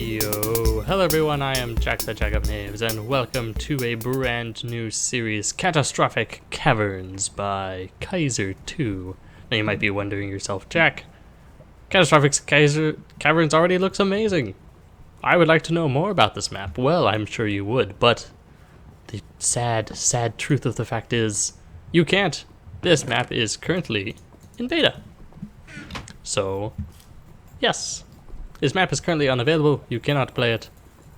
Yo, hello everyone, I am Jack the Jack of Knaves, and welcome to a brand new series, Catastrophic Caverns by Kaiser 2. Now you might be wondering yourself, Jack, Catastrophic Caverns already looks amazing. I would like to know more about this map. Well, I'm sure you would, but the sad, sad truth of the fact is, you can't. This map is currently in beta. So, yes. This map is currently unavailable, you cannot play it,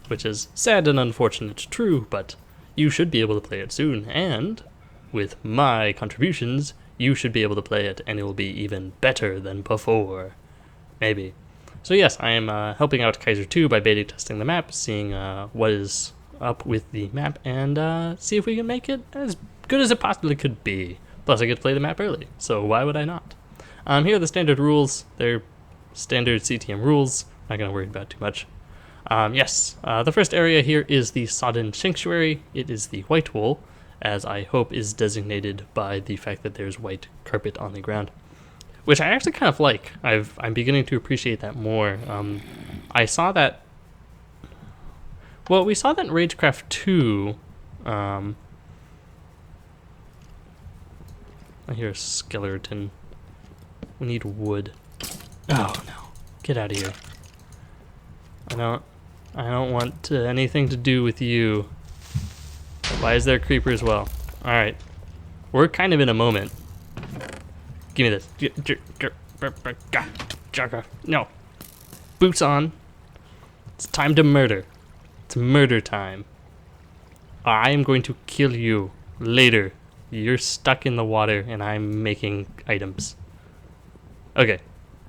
which is sad and unfortunate, true, but you should be able to play it soon, and with my contributions, you should be able to play it, and it will be even better than before. Maybe. So yes, I am helping out Kaiser 2 by beta testing the map, seeing what is up with the map, and see if we can make it as good as it possibly could be. Plus I get to play the map early, so why would I not? Here are the standard rules. They're standard CTM rules. Not going to worry about too much. The first area here is the Sodden Sanctuary. It is the white wool, as I hope is designated by the fact that there's white carpet on the ground, which I actually kind of like. I'm beginning to appreciate that more. I saw that. Well, we saw that in Ragecraft 2. I hear a skeleton. We need wood. Oh no! Get out of here. I don't want anything to do with you. Why is there a creeper as well? Alright. We're kind of in a moment. Give me this. No. Boots on. It's time to murder. It's murder time. I am going to kill you later. You're stuck in the water and I'm making items. Okay.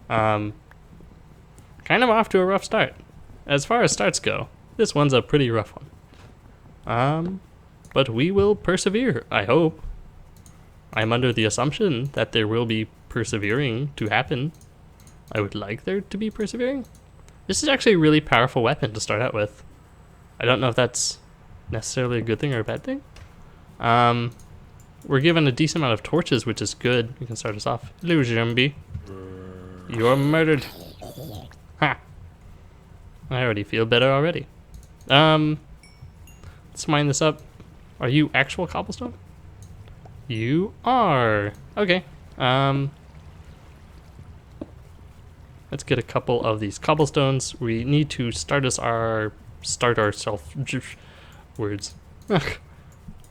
Kind of off to a rough start. As far as starts go, this one's a pretty rough one. But we will persevere, I hope. I'm under the assumption that there will be persevering to happen. I would like there to be persevering. This is actually a really powerful weapon to start out with. I don't know if that's necessarily a good thing or a bad thing. We're given a decent amount of torches, which is good. We can start us off. Hello, zombie. You're murdered. Ha! I already feel better already. Let's mine this up. Are you actual cobblestone? You are. Okay. Let's get a couple of these cobblestones. We need to start ourselves words.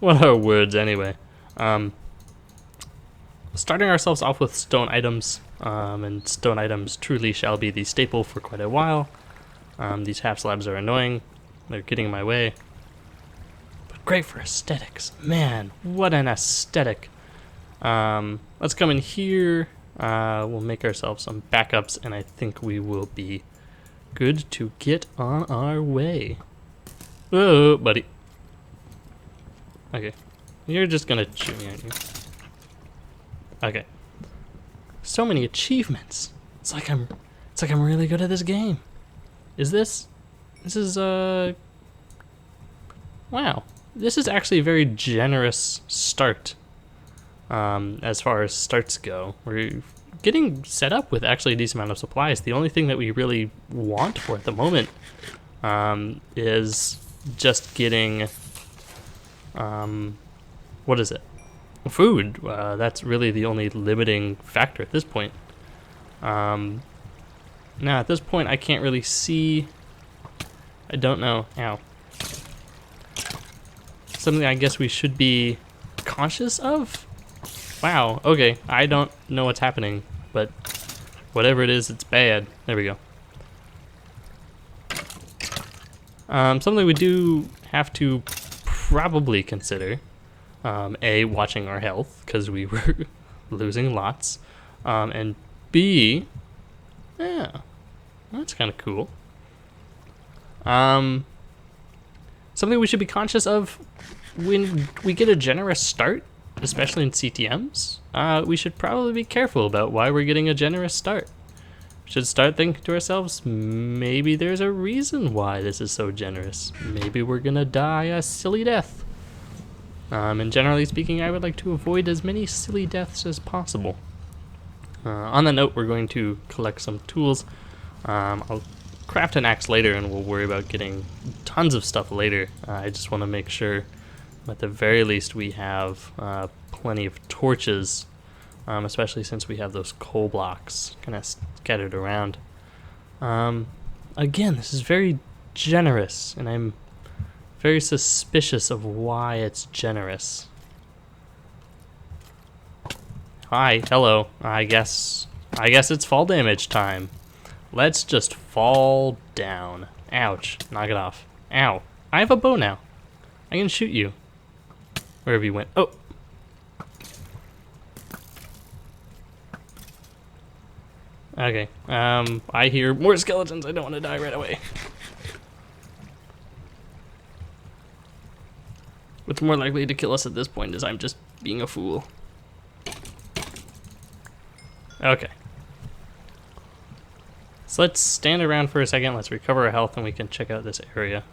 What are words anyway? Starting ourselves off with stone items, and stone items truly shall be the staple for quite a while. These half slabs are annoying. They're getting in my way. But great for aesthetics. Man, what an aesthetic. Let's come in here. We'll make ourselves some backups, and I think we will be good to get on our way. Whoa, buddy. Okay. You're just gonna shoot me, aren't you? Okay. So many achievements. It's like I'm really good at this game. Is this? This is wow. This is actually a very generous start. As far as starts go, we're getting set up with actually a decent amount of supplies. The only thing that we really want for at the moment is just getting what is it? Food. That's really the only limiting factor at this point. Now at this point I can't really see. I don't know. Ow. Something I guess we should be conscious of? Wow, okay. I don't know what's happening, but whatever it is, it's bad. There we go. Something we do have to probably consider. A, watching our health, because we were losing lots. And B, yeah, that's kind of cool. Something we should be conscious of when we get a generous start, especially in CTMs, we should probably be careful about why we're getting a generous start. We should start thinking to ourselves, maybe there's a reason why this is so generous. Maybe we're gonna die a silly death. And generally speaking, I would like to avoid as many silly deaths as possible. On that note, we're going to collect some tools. I'll craft an axe later and we'll worry about getting tons of stuff later. I just want to make sure at the very least we have plenty of torches, especially since we have those coal blocks kind of scattered around. Again, this is very generous, and I'm very suspicious of why it's generous. Hi, hello. I guess it's fall damage time. Let's just fall down. Ouch. Knock it off. Ow. I have a bow now. I can shoot you. Wherever you went. Oh. Okay. I hear more skeletons. I don't want to die right away. What's more likely to kill us at this point is I'm just being a fool. Okay. So let's stand around for a second. Let's recover our health and we can check out this area.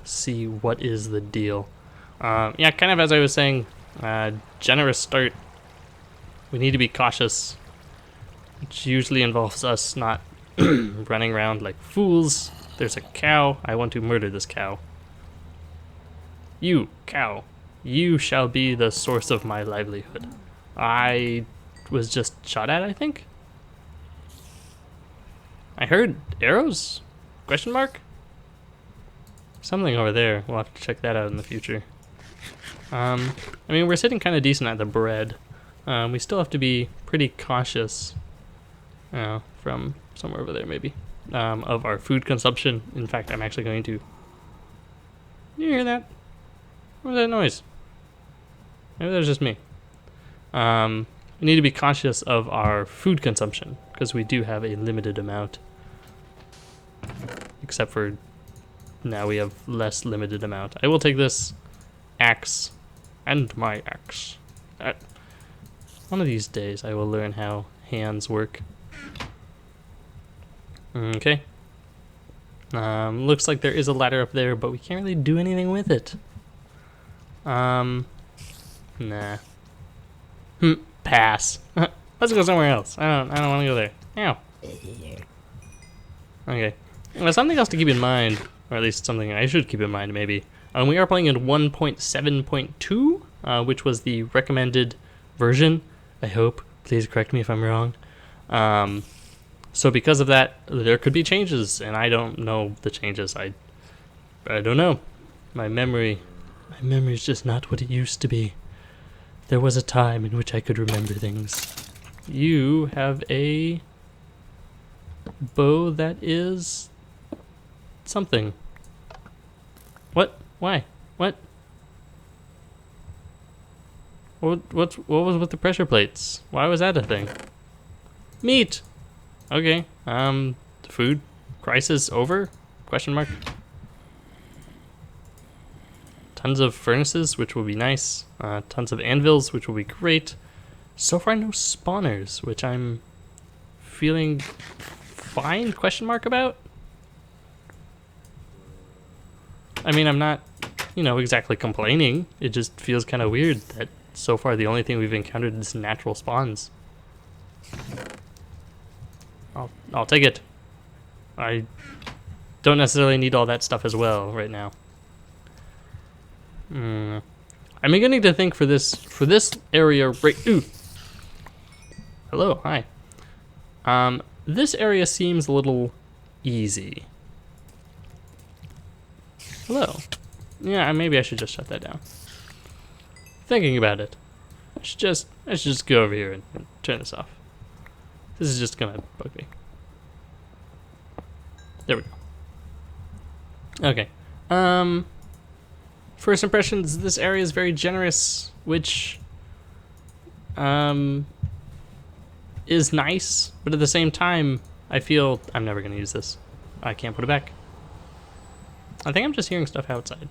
See what is the deal. Yeah, kind of as I was saying, generous start. We need to be cautious, which usually involves us not running around like fools. There's a cow. I want to murder this cow. You, cow, you shall be the source of my livelihood. I was just shot at, I think? I heard arrows? Question mark? Something over there. We'll have to check that out in the future. I mean, we're sitting kind of decent at the bread. We still have to be pretty cautious, from somewhere over there maybe, of our food consumption. In fact, I'm actually going to... You hear that? What was that noise? Maybe that was just me. We need to be cautious of our food consumption because we do have a limited amount. Except for now we have less limited amount. I will take this axe and my axe. One of these days I will learn how hands work. Okay. Looks like there is a ladder up there, but we can't really do anything with it. Nah. Pass. Let's go somewhere else. I don't want to go there. Ow. Okay. Well, something else to keep in mind, or at least something I should keep in mind maybe. We are playing in 1.7.2, which was the recommended version. I hope. Please correct me if I'm wrong. So because of that, there could be changes, and I don't know the changes. I don't know. My memory is just not what it used to be. There was a time in which I could remember things. You have a bow that is something. What? Why? What? What was with the pressure plates? Why was that a thing? Meat. Okay. Food crisis over? Question mark. Tons of furnaces, which will be nice. Tons of anvils, which will be great. So far, no spawners, which I'm feeling fine? Question mark about. I mean, I'm not, exactly complaining. It just feels kind of weird that so far the only thing we've encountered is natural spawns. I'll take it. I don't necessarily need all that stuff as well right now. I'm beginning to think for this area right. Ooh. Hello, hi. This area seems a little easy. Hello. Yeah, maybe I should just shut that down. Thinking about it, I should just go over here and turn this off. This is just gonna bug me. There we go. Okay. First impressions, this area is very generous, which is nice, but at the same time, I feel I'm never gonna use this. I can't put it back. I think I'm just hearing stuff outside.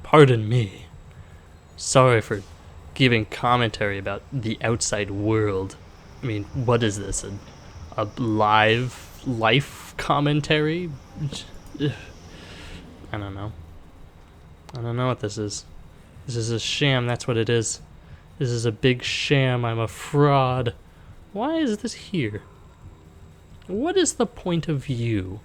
Pardon me. Sorry for giving commentary about the outside world. I mean, what is this? A life commentary? I don't know. I don't know what this is. This is a sham, that's what it is. This is a big sham, I'm a fraud. Why is this here? What is the point of view?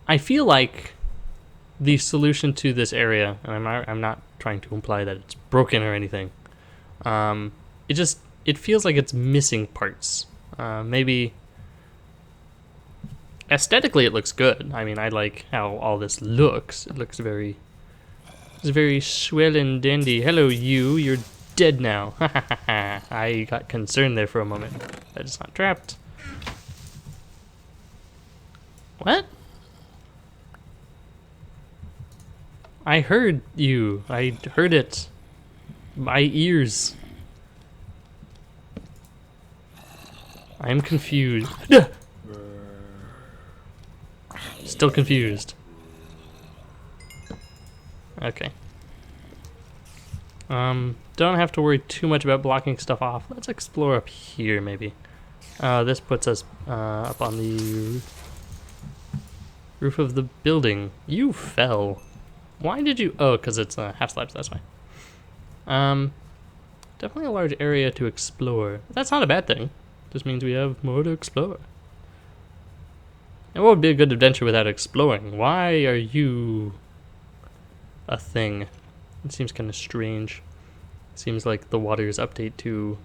I feel like the solution to this area, and I'm not trying to imply that it's broken or anything. It feels like it's missing parts. Maybe aesthetically it looks good. I mean, I like how all this looks. It looks very, it's very swell and dandy. Hello, you're dead now. I got concerned there for a moment. That is not trapped. What? I heard you. I heard it. My ears. I'm confused. Still confused. Okay. Don't have to worry too much about blocking stuff off. Let's explore up here, maybe. This puts us up on the roof of the building. You fell. Why did you? Oh, because it's half slabs. That's why. Definitely a large area to explore. That's not a bad thing. Just means we have more to explore. And what would be a good adventure without exploring? Why are you a thing? It seems kind of strange. Seems like the water's update to...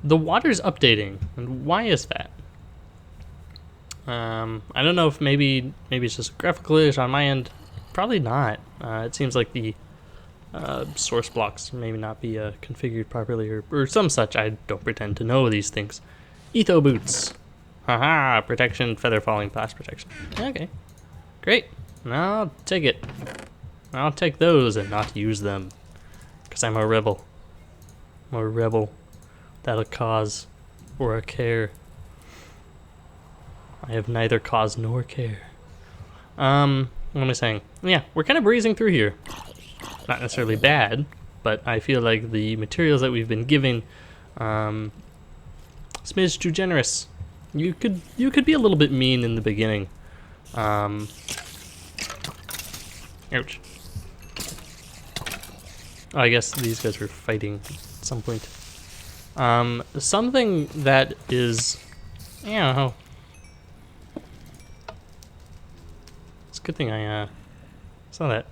The water's updating, and why is that? I don't know if maybe it's just a graphical glitch on my end. Probably not. It seems like the source blocks maybe not be configured properly or some such. I don't pretend to know these things. Etho boots. Haha, protection, feather falling, blast protection. Okay, great. I'll take it. I'll take those and not use them. Because I'm a rebel. I'm a rebel without a cause or a care. I have neither cause nor care. What am I saying? Yeah, we're kind of breezing through here. Not necessarily bad, but I feel like the materials that we've been giving, smidge too generous. You could be a little bit mean in the beginning. Ouch. Oh, I guess these guys were fighting at some point. Something that is, yeah. It's a good thing I saw that.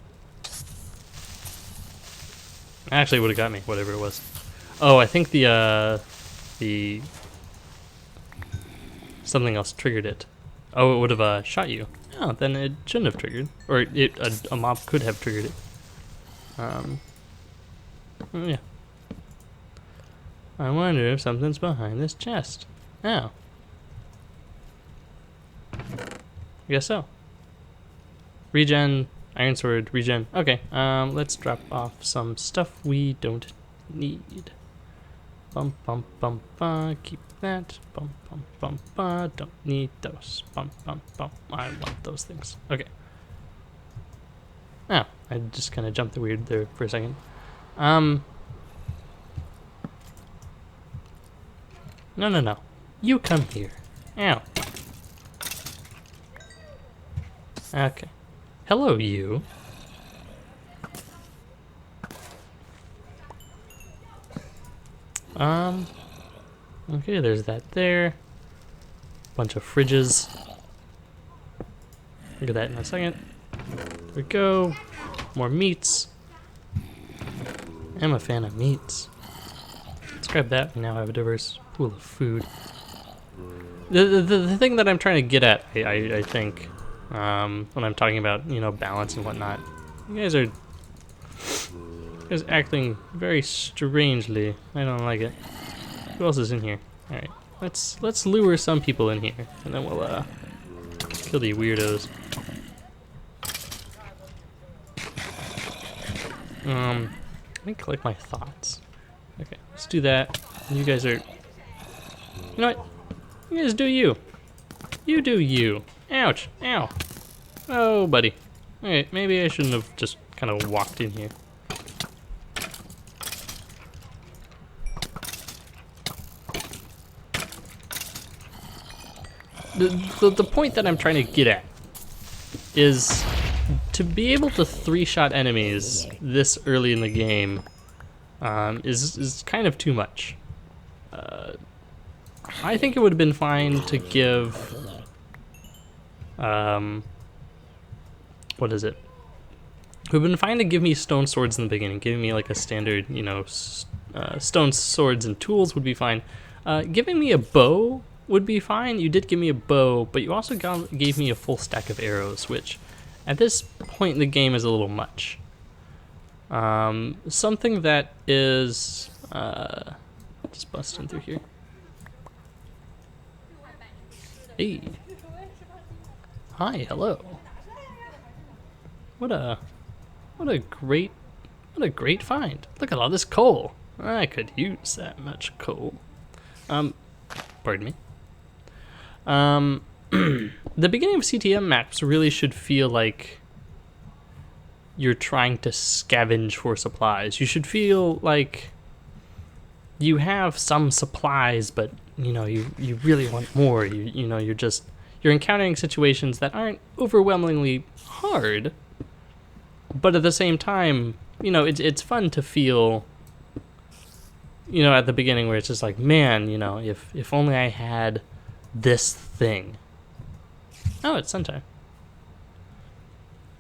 Actually, would have got me, whatever it was. Oh, I think the something else triggered it. Oh, it would have shot you. Oh, then it shouldn't have triggered, or a mob could have triggered it. Yeah. I wonder if something's behind this chest. Oh. Guess so. Regen, iron sword, regen. Okay, let's drop off some stuff we don't need. Bum bum bum ba, keep that. Bum bum bum ba, don't need those. Bum bum bum, I want those things. Okay. Oh, I just kind of jumped the weird there for a second. No. You come here. Ow. Okay. Hello, you. Okay, there's that there. Bunch of fridges. Look at that in a second. There we go. More meats. I'm a fan of meats. Let's grab that. We now have a diverse pool of food. The thing that I'm trying to get at, I think, when I'm talking about, you know, balance and whatnot, you guys are acting very strangely. I don't like it. Who else is in here? All right, let's lure some people in here, and then we'll kill the weirdos. Let me collect my thoughts. Okay, let's do that. You guys are... You know what? You guys do you. You do you. Ouch. Ow. Oh, buddy. Alright, maybe I shouldn't have just kind of walked in here. The point that I'm trying to get at is to be able to three-shot enemies this early in the game is kind of too much. I think it would have been fine to give, what is it? It would have been fine to give me stone swords in the beginning. Giving me like a standard, you know, stone swords and tools would be fine. Giving me a bow would be fine. You did give me a bow, but you also gave me a full stack of arrows, which at this point in the game is a little much. Something that is, just busting through here. Hey. Hi, hello. What a great find. Look at all this coal. I could use that much coal. Pardon me. The beginning of CTM maps really should feel like you're trying to scavenge for supplies. You should feel like you have some supplies, but you know, you really want more. You know, you're encountering situations that aren't overwhelmingly hard, but at the same time, you know, it's fun to feel, you know, at the beginning where it's just like, man, you know, if only I had this thing. Oh, it's sunshine.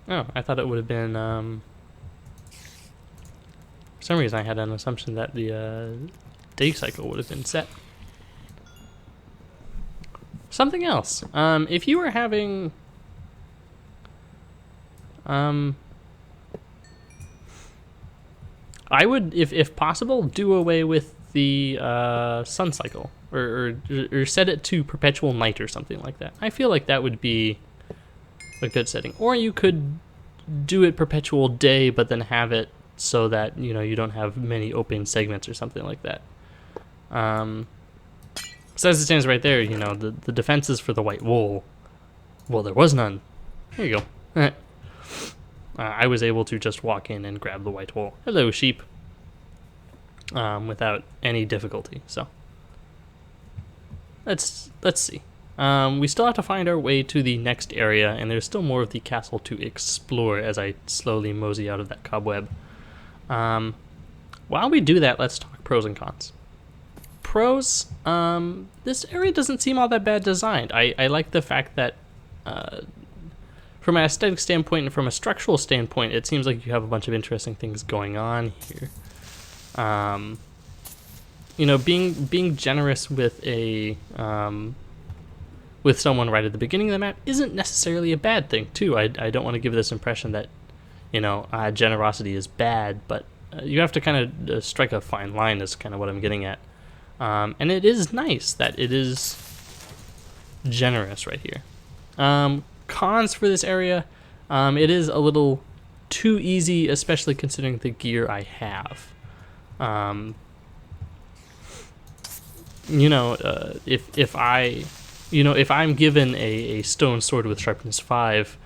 Oh, I thought it would have been, for some reason I had an assumption that the day cycle would have been set. Something else. If you were having, I would, if possible, do away with the sun cycle, or set it to perpetual night or something like that. I feel like that would be a good setting. Or you could do it perpetual day, but then have it so that, you know, you don't have many open segments or something like that. So as it stands right there, you know, the defenses for the white wool, well, there was none. There you go. I was able to just walk in and grab the white wool. Hello, sheep. Without any difficulty. So let's see. We still have to find our way to the next area, and there's still more of the castle to explore as I slowly mosey out of that cobweb. While we do that, let's talk pros and cons. Pros, this area doesn't seem all that bad designed. I like the fact that from an aesthetic standpoint and from a structural standpoint, it seems like you have a bunch of interesting things going on here. You know, being generous with a with someone right at the beginning of the map isn't necessarily a bad thing too. I don't want to give this impression that, you know, generosity is bad, but you have to kind of strike a fine line is kind of what I'm getting at. And it is nice that it is generous right here. Cons for this area, it is a little too easy, especially considering the gear I have. You know, if I'm given a stone sword with sharpness 5,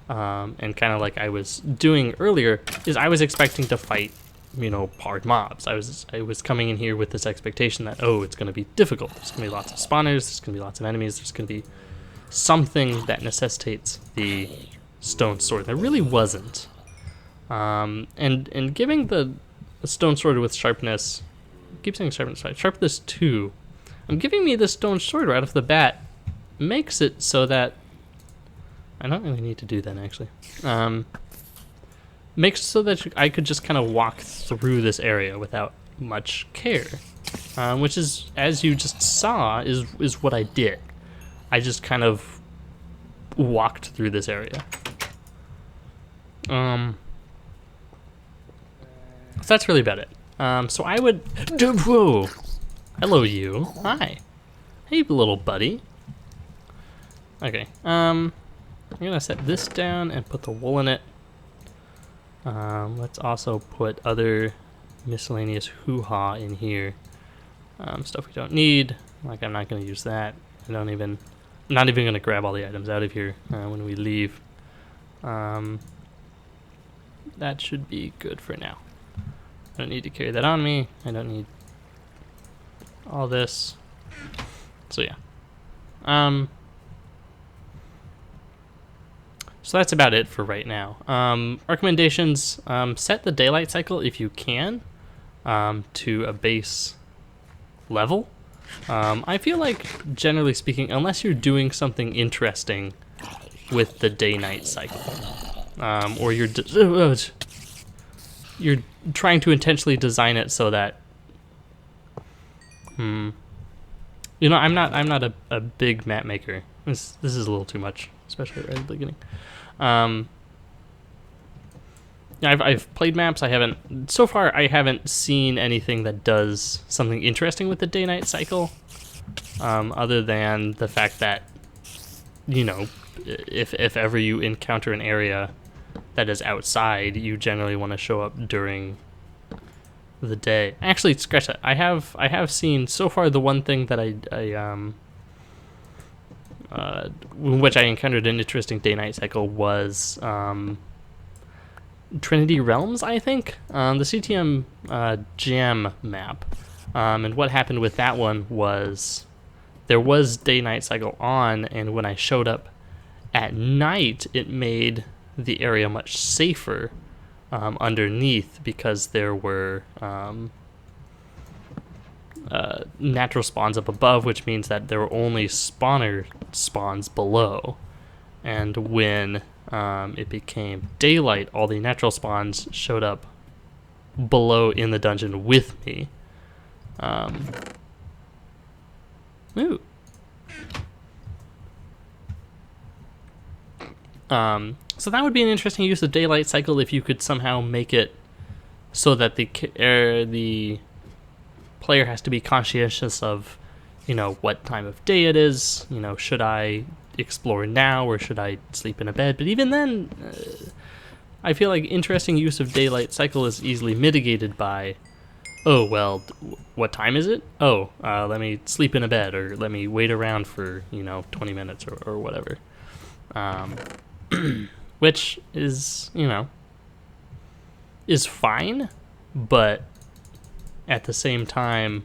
and kind of like I was doing earlier, is I was expecting to fight, you know, hard mobs. I was coming in here with this expectation that, oh, it's going to be difficult. There's going to be lots of spawners. There's going to be lots of enemies. There's going to be something that necessitates the stone sword. There really wasn't. And giving the stone sword with sharpness, I keep saying sharpness 5, sharpness 2. Giving me the stone sword right off the bat makes it so that I don't really need to do that actually. Makes it so that I could just kind of walk through this area without much care, which is, as you just saw, is what I did. I just kind of walked through this area. So that's really about it. So I would. Whoa! Hello, you. Hi. Hey, little buddy. Okay. I'm gonna set this down and put the wool in it. Let's also put other miscellaneous hoo-ha in here. Stuff we don't need. Like, I'm not gonna use that. I'm not even gonna grab all the items out of here when we leave. That should be good for now. I don't need to carry that on me. I don't need all this. So yeah. So that's about it for right now. Recommendations, set the daylight cycle if you can to a base level. I feel like, generally speaking, unless you're doing something interesting with the day-night cycle, or you're trying to intentionally design it so that, you know, I'm not a big map maker. This is a little too much, especially right at the beginning. I've played maps. So far I haven't seen anything that does something interesting with the day-night cycle, other than the fact that, you know, if ever you encounter an area that is outside, you generally want to show up during the day. Actually, scratch that. I have seen so far the one thing that in which I encountered an interesting day-night cycle was Trinity Realms, I think, the CTM Jam map. And what happened with that one was there was day-night cycle on, and when I showed up at night, it made the area much safer underneath, because there were natural spawns up above, which means that there were only spawner spawns below. And when it became daylight, all the natural spawns showed up below in the dungeon with me. Ooh. So that would be an interesting use of daylight cycle if you could somehow make it so that the player has to be conscientious of, you know, what time of day it is. You know, should I explore now or should I sleep in a bed? But even then, I feel like interesting use of daylight cycle is easily mitigated by, oh, well, what time is it? Oh, let me sleep in a bed, or let me wait around for, you know, 20 minutes or whatever. Which is, you know, is fine, but at the same time,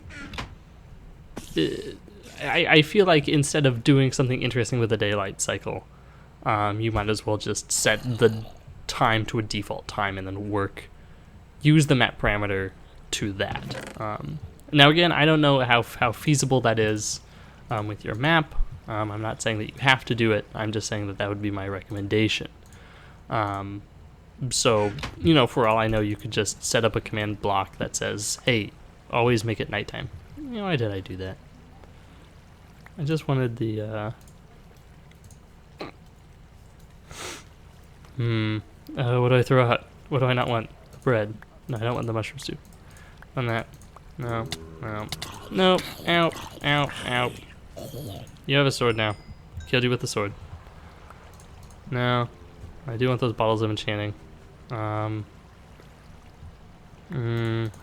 I feel like instead of doing something interesting with the daylight cycle, you might as well just set the time to a default time and then use the map parameter to that. Now again, I don't know how feasible that is with your map. I'm not saying that you have to do it. I'm just saying that would be my recommendation. So, you know, for all I know, you could just set up a command block that says, hey, always make it nighttime. You know, why did I do that? I just wanted the, what do I throw out? What do I not want? Bread. No, I don't want the mushroom stew. On that. No. No. Ow. Ow. Ow. You have a sword now. Killed you with the sword. No. I do want those bottles of enchanting. Don't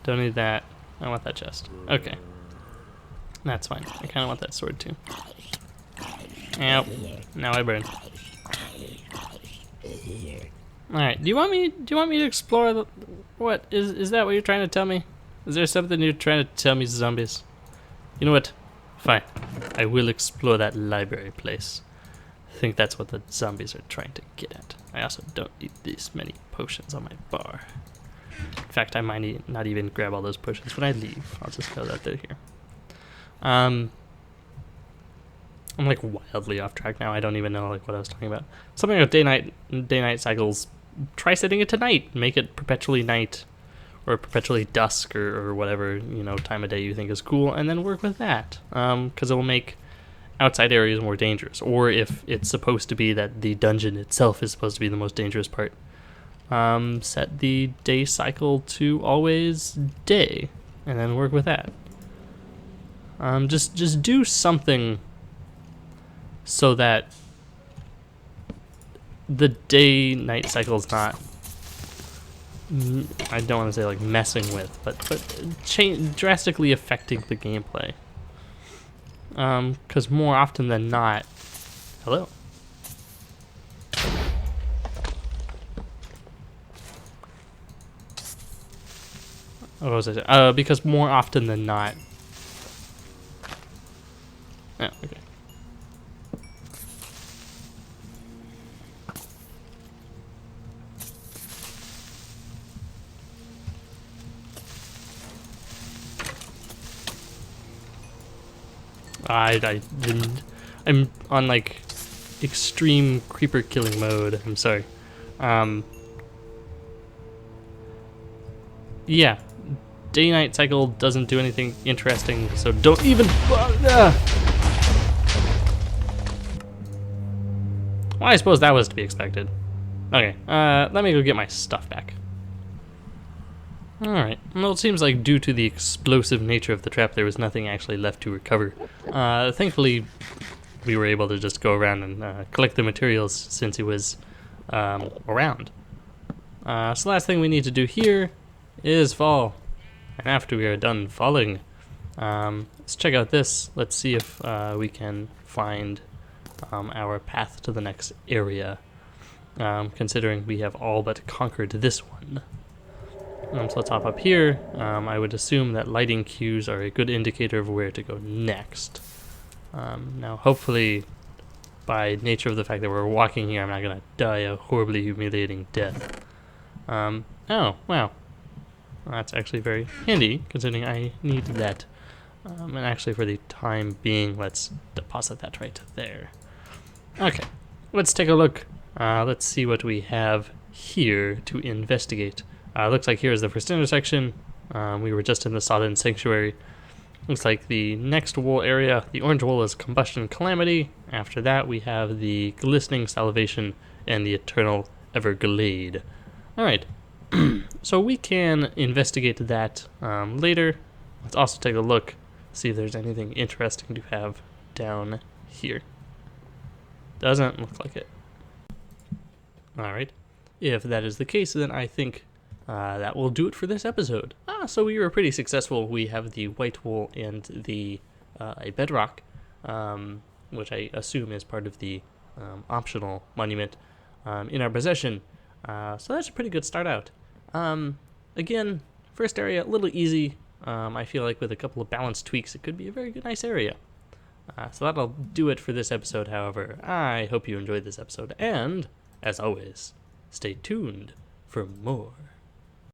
need that. I want that chest. Okay. That's fine. I kind of want that sword too. Ow. Now I burn. Alright, do you want me to explore what? Is that what you're trying to tell me? Is there something you're trying to tell me, zombies? You know what? Fine. I will explore that library place. I think that's what the zombies are trying to get at. I also don't need these many potions on my bar. In fact, I might not even grab all those potions when I leave. I'll just know that they're here. I'm like wildly off track now. I don't even know like what I was talking about. Something about day-night cycles. Try setting it to night. Make it perpetually night, or perpetually dusk, or whatever, you know, time of day you think is cool, and then work with that. Because it will make outside areas more dangerous. Or if it's supposed to be that the dungeon itself is supposed to be the most dangerous part, set the day cycle to always day, and then work with that. Just do something so that the day-night cycle is not, I don't want to say like messing with, but drastically affecting the gameplay. Because more often than not, hello. What was I saying? Because more often than not. Oh, okay. I didn't. I'm on like extreme creeper killing mode. I'm sorry. Yeah, day-night cycle doesn't do anything interesting, so don't even. Well, I suppose that was to be expected. Okay, let me go get my stuff back. Alright, well, it seems like due to the explosive nature of the trap, there was nothing actually left to recover. Thankfully, we were able to just go around and collect the materials since it was around. So the last thing we need to do here is fall. And after we are done falling, let's check out this. Let's see if we can find our path to the next area, considering we have all but conquered this one. So let's hop up here. I would assume that lighting cues are a good indicator of where to go next. Now, hopefully, by nature of the fact that we're walking here, I'm not going to die a horribly humiliating death. Oh, wow. That's actually very handy, considering I need that. And actually, for the time being, let's deposit that right there. Okay, let's take a look. Let's see what we have here to investigate. Looks like here's the first intersection. We were just in the Sodden Sanctuary. Looks like the next wool area, the orange wool, is Combustion Calamity. After that, we have the Glistening Salvation and the Eternal Everglade. Alright, so we can investigate that later. Let's also take a look, see if there's anything interesting to have down here. Doesn't look like it. Alright, if that is the case, then I think that will do it for this episode. So we were pretty successful. We have the white wool and the a bedrock, which I assume is part of the optional monument in our possession. So that's a pretty good start out. Again, first area, a little easy. I feel like with a couple of balance tweaks, it could be a very good, nice area. So that'll do it for this episode, however. I hope you enjoyed this episode, and, as always, stay tuned for more.